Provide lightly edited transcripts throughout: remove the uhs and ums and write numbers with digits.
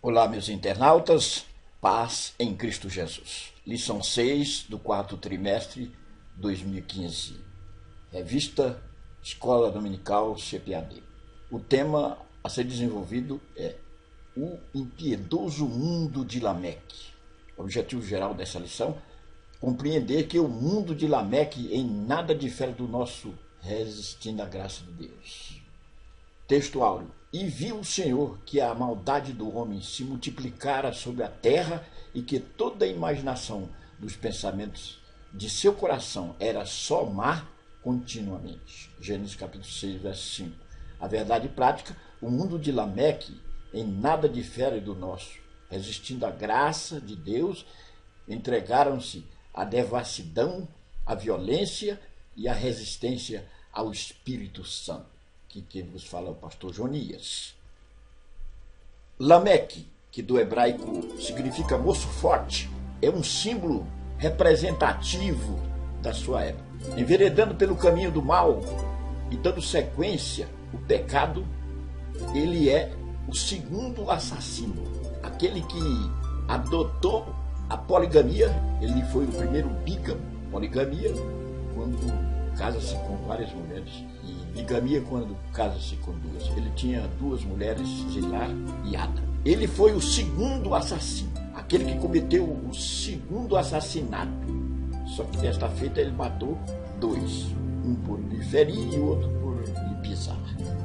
Olá, meus internautas, paz em Cristo Jesus. Lição 6 do quarto trimestre 2015. Revista Escola Dominical CPAD. O tema a ser desenvolvido é o impiedoso mundo de Lameque. O objetivo geral dessa lição é compreender que o mundo de Lameque em nada difere do nosso, resistindo à graça de Deus. Texto áureo. E viu o Senhor que a maldade do homem se multiplicara sobre a terra e que toda a imaginação dos pensamentos de seu coração era só má continuamente. Gênesis capítulo 6, verso 5. A verdade prática, o mundo de Lameque em nada difere do nosso. Resistindo à graça de Deus, entregaram-se à devassidão, à violência e à resistência ao Espírito Santo. Que quem vos fala é o pastor Jonias. Lameque, que do hebraico significa moço forte, é um símbolo representativo da sua época. Enveredando pelo caminho do mal e dando sequência ao pecado, ele é o segundo assassino. Aquele que adotou a poligamia, ele foi o primeiro bígamo. Poligamia, quando casa-se com várias mulheres, e bigamia quando casa-se com duas. Ele tinha duas mulheres, Zilá e Ada. Ele foi o segundo assassino, aquele que cometeu o segundo assassinato. Só que desta feita ele matou dois, um por lhe ferir e o outro por lhe pisar.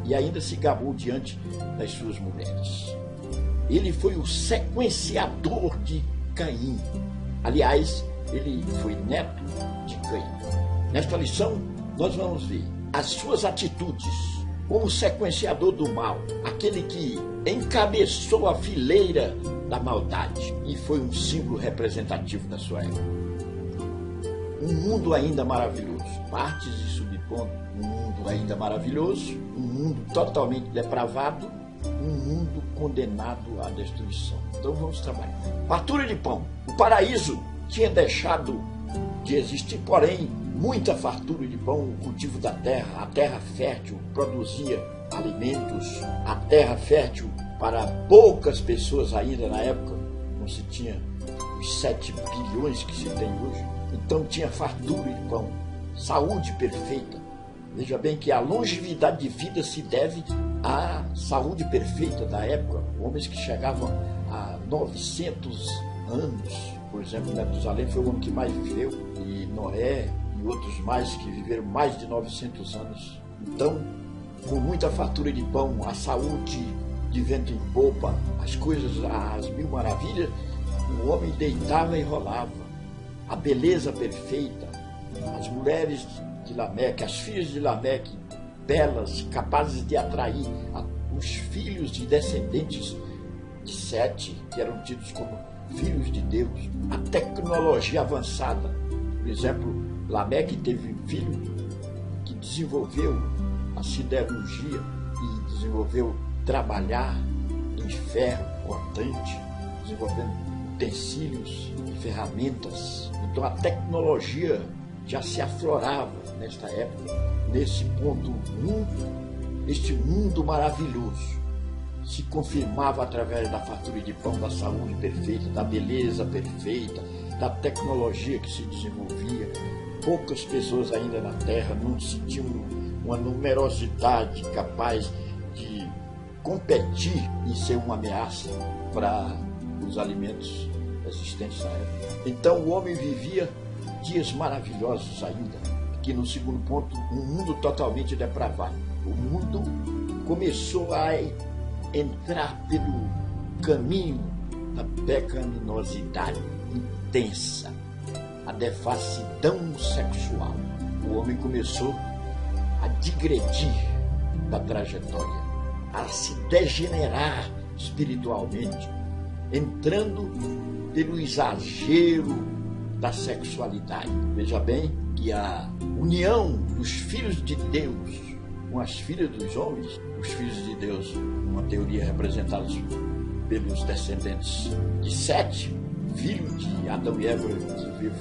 E ainda se gabou diante das suas mulheres. Ele foi o sequenciador de Caim. Aliás, ele foi neto de Caim. Nesta lição, nós vamos ver as suas atitudes como sequenciador do mal, aquele que encabeçou a fileira da maldade e foi um símbolo representativo da sua época. Um mundo ainda maravilhoso, partes e subpondo, um mundo ainda maravilhoso, um mundo totalmente depravado, um mundo condenado à destruição. Então vamos trabalhar. Fartura de pão. O paraíso tinha deixado de existir, porém, muita fartura de pão, o cultivo da terra, a terra fértil produzia alimentos, a terra fértil para poucas pessoas ainda na época, não se tinha os 7 bilhões que se tem hoje, então tinha fartura de pão, saúde perfeita. Veja bem que a longevidade de vida se deve à saúde perfeita da época, homens que chegavam a 900 anos, por exemplo, Metusalém foi o homem que mais viveu, e Noé e outros mais que viveram mais de 900 anos. Então, com muita fartura de pão, a saúde de vento em popa, as coisas, as mil maravilhas, o homem deitava e rolava. A beleza perfeita, as mulheres de Lameque, as filhas de Lameque, belas, capazes de atrair os filhos de descendentes de Sete, que eram tidos como filhos de Deus, a tecnologia avançada. Por exemplo, Lameque teve um filho que desenvolveu a siderurgia e desenvolveu trabalhar em ferro cortante, desenvolvendo utensílios e ferramentas. Então a tecnologia já se aflorava nesta época, nesse ponto este mundo maravilhoso se confirmava através da fartura de pão, da saúde perfeita, da beleza perfeita, da tecnologia que se desenvolvia. Poucas pessoas ainda na Terra, não se tinha uma numerosidade capaz de competir e ser uma ameaça para os alimentos existentes na época. Então o homem vivia dias maravilhosos ainda. Aqui no segundo ponto, um mundo totalmente depravado. O mundo começou a entrar pelo caminho da pecaminosidade intensa, a devassidão sexual. O homem começou a digredir da trajetória, a se degenerar espiritualmente, entrando pelo exagero da sexualidade. Veja bem que a união dos filhos de Deus com as filhas dos homens, os filhos de Deus, uma teoria representada pelos descendentes de Sete, filho de Adão e Eva, que veio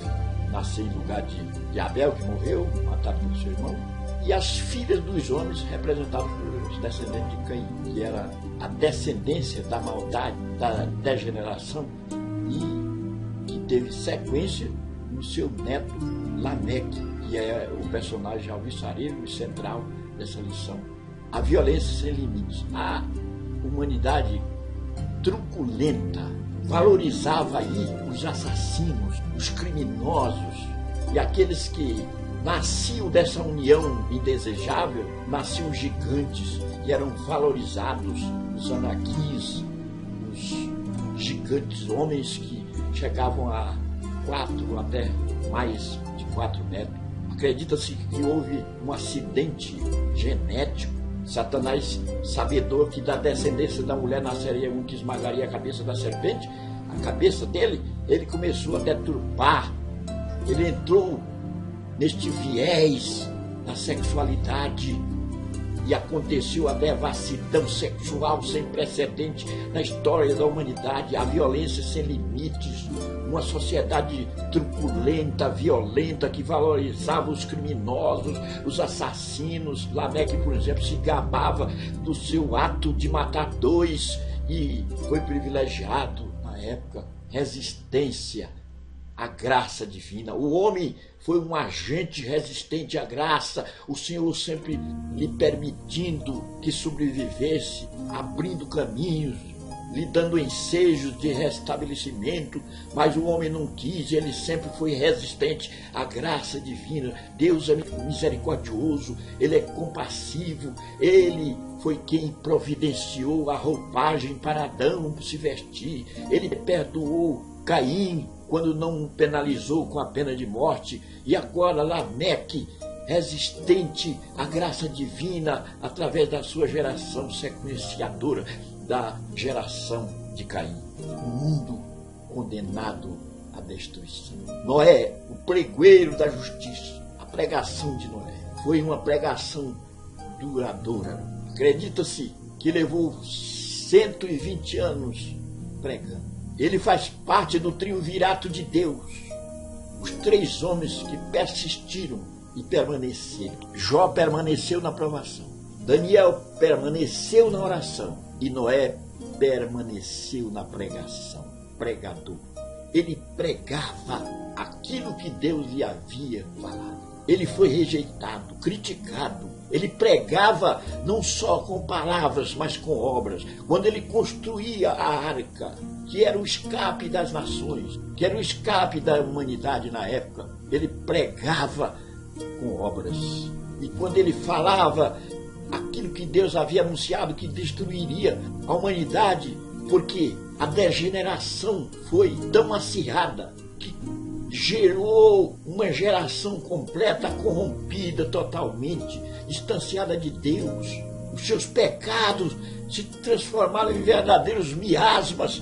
nascer em lugar de Abel, que morreu, matado pelo seu irmão, e as filhas dos homens representadas pelos descendentes de Caim, que era a descendência da maldade, da degeneração, e que teve sequência no seu neto Lameque, que é o personagem alvissareiro e central dessa lição. A violência sem limites. A humanidade truculenta valorizava aí os assassinos, os criminosos e aqueles que nasciam dessa união indesejável, nasciam gigantes e eram valorizados, os anaquis, os gigantes, homens que chegavam a 4 até mais de 4 metros. Acredita-se que houve um acidente genético. Satanás, sabedor que da descendência da mulher nasceria um que esmagaria a cabeça da serpente, a cabeça dele, ele começou a deturpar. Ele entrou neste viés da sexualidade e aconteceu a devassidão sexual sem precedente na história da humanidade, a violência sem limites, uma sociedade truculenta, violenta, que valorizava os criminosos, os assassinos. Lameque, por exemplo, se gabava do seu ato de matar 2 e foi privilegiado na época. Resistência à graça divina. O homem foi um agente resistente à graça, o Senhor sempre lhe permitindo que sobrevivesse, abrindo caminhos, lhe dando ensejos de restabelecimento, mas o homem não quis, ele sempre foi resistente à graça divina. Deus é misericordioso, ele é compassivo, ele foi quem providenciou a roupagem para Adão se vestir, ele perdoou Caim quando não penalizou com a pena de morte, e agora Lameque, resistente à graça divina através da sua geração sequenciadora da geração de Caim. O mundo condenado à destruição. Noé, o pregoeiro da justiça. A pregação de Noé foi uma pregação duradoura. Acredita-se que levou 120 anos pregando. Ele faz parte do triunvirato de Deus. Os 3 homens que persistiram e permaneceram. Jó permaneceu na provação. Daniel permaneceu na oração. E Noé permaneceu na pregação. Pregador. Ele pregava aquilo que Deus lhe havia falado. Ele foi rejeitado, criticado. Ele pregava não só com palavras, mas com obras. Quando ele construía a arca, que era o escape das nações, que era o escape da humanidade na época, ele pregava com obras. E quando ele falava aquilo que Deus havia anunciado que destruiria a humanidade, porque a degeneração foi tão acirrada que gerou uma geração completa corrompida totalmente, distanciada de Deus. Os seus pecados se transformaram em verdadeiros miasmas,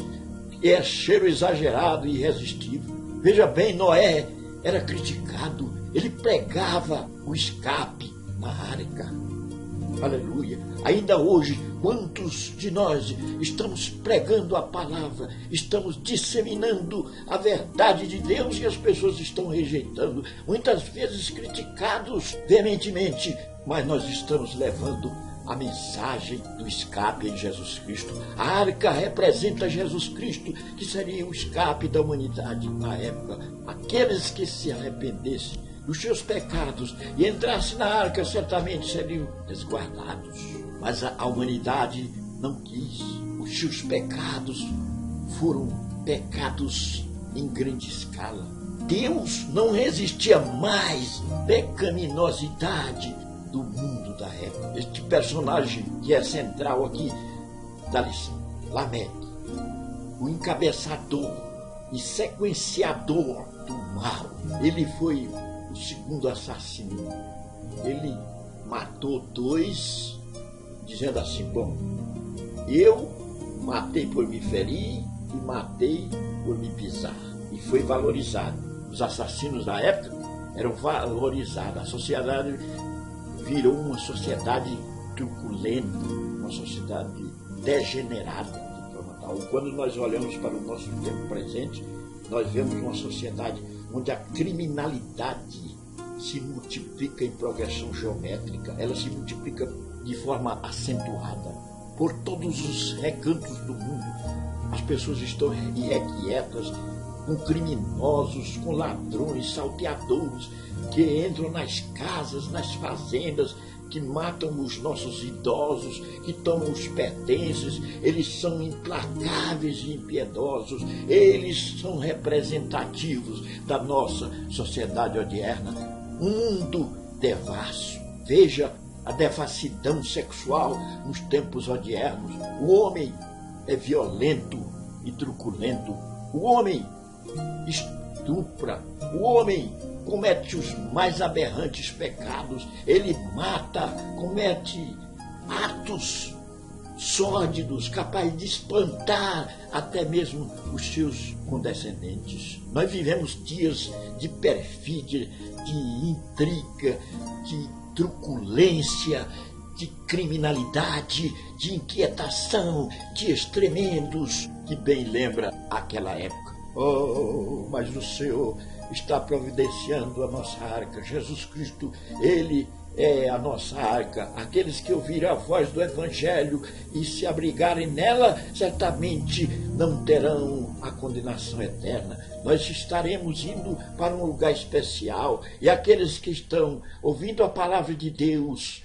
é cheiro exagerado e irresistível. Veja bem, Noé era criticado, ele pregava o escape na arca. Aleluia. Ainda hoje, quantos de nós estamos pregando a palavra, estamos disseminando a verdade de Deus e as pessoas estão rejeitando, muitas vezes criticados veementemente, mas nós estamos levando a mensagem do escape em Jesus Cristo. A arca representa Jesus Cristo, que seria o escape da humanidade na época. Aqueles que se arrependessem dos seus pecados e entrassem na arca, certamente seriam resguardados. Mas a humanidade não quis. Os seus pecados foram pecados em grande escala. Deus não resistia mais à pecaminosidade do mundo da época. Este personagem que é central aqui da lição, Lameque, o encabeçador e sequenciador do mal. Ele foi o segundo assassino. Ele matou 2, dizendo assim: bom, eu matei por me ferir e matei por me pisar. E foi valorizado. Os assassinos da época eram valorizados. A sociedade virou uma sociedade truculenta, uma sociedade degenerada de forma tal. E quando nós olhamos para o nosso tempo presente, nós vemos uma sociedade onde a criminalidade se multiplica em progressão geométrica, ela se multiplica de forma acentuada por todos os recantos do mundo. As pessoas estão irrequietas com criminosos, com ladrões, salteadores, que entram nas casas, nas fazendas, que matam os nossos idosos, que tomam os pertences. Eles são implacáveis e impiedosos, eles são representativos da nossa sociedade odierna. Um mundo devasso. Veja a devassidão sexual nos tempos odiernos. O homem é violento e truculento. O homem estupra. O homem comete os mais aberrantes pecados. Ele mata, comete atos sórdidos, capazes de espantar até mesmo os seus condescendentes. Nós vivemos dias de perfídia, de intriga, de truculência, de criminalidade, de inquietação, dias tremendos, que bem lembra aquela época. Oh, mas o Senhor está providenciando a nossa arca. Jesus Cristo, Ele é a nossa arca. Aqueles que ouvirem a voz do Evangelho e se abrigarem nela, certamente não terão a condenação eterna. Nós estaremos indo para um lugar especial, e aqueles que estão ouvindo a palavra de Deus,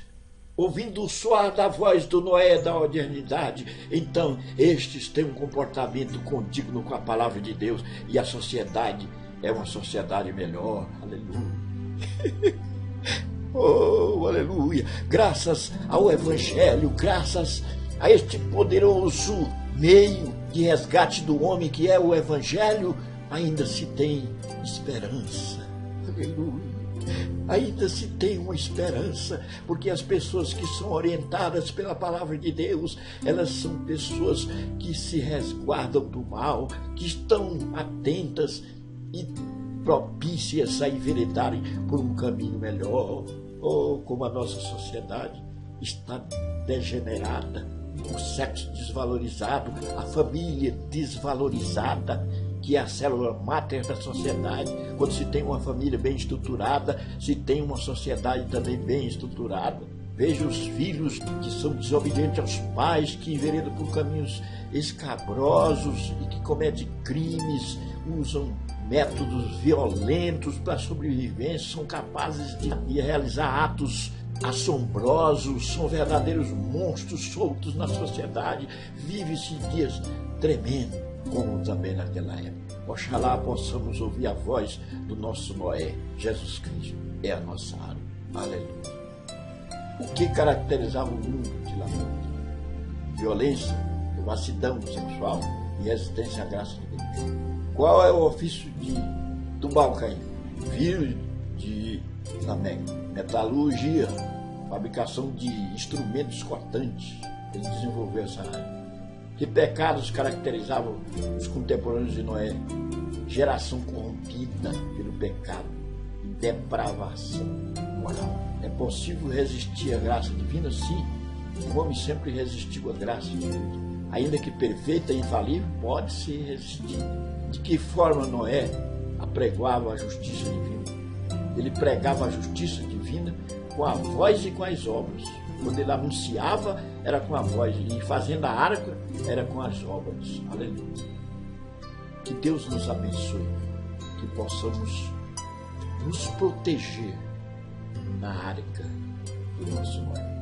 ouvindo o soar da voz do Noé da modernidade, então estes têm um comportamento condigno com a palavra de Deus, e a sociedade é uma sociedade melhor. Aleluia. Oh, aleluia. Graças ao Evangelho, graças a este poderoso meio de resgate do homem que é o Evangelho, ainda se tem esperança. Aleluia. Ainda se tem uma esperança, porque as pessoas que são orientadas pela palavra de Deus, elas são pessoas que se resguardam do mal, que estão atentas e propícias a enveredarem por um caminho melhor. Oh, como a nossa sociedade está degenerada, o sexo desvalorizado, a família desvalorizada, que é a célula máter da sociedade. Quando se tem uma família bem estruturada, se tem uma sociedade também bem estruturada. Veja os filhos que são desobedientes aos pais, que enveredam por caminhos escabrosos e que cometem crimes, usam métodos violentos para a sobrevivência, são capazes de realizar atos assombrosos, são verdadeiros monstros soltos na sociedade. Vive-se dias tremendos, como também naquela época. Oxalá possamos ouvir a voz do nosso Noé. Jesus Cristo é a nossa arma. Aleluia. O que caracterizava o mundo de lá? Violência, devassidão sexual e resistência à graça de Deus. Qual é o ofício de Tubal-Caim? Filho de Lameque. Metalurgia, fabricação de instrumentos cortantes. Ele desenvolveu essa área. Que pecados caracterizavam os contemporâneos de Noé? Geração corrompida pelo pecado e depravação moral. É possível resistir à graça divina? Sim. O homem sempre resistiu à graça de Deus. Ainda que perfeita e infalível, pode ser resistida. De que forma Noé apregoava a justiça divina? Ele pregava a justiça divina com a voz e com as obras. Quando ele anunciava, era com a voz, e fazendo a arca, era com as obras. Aleluia. Que Deus nos abençoe, que possamos nos proteger na arca do nosso Noé.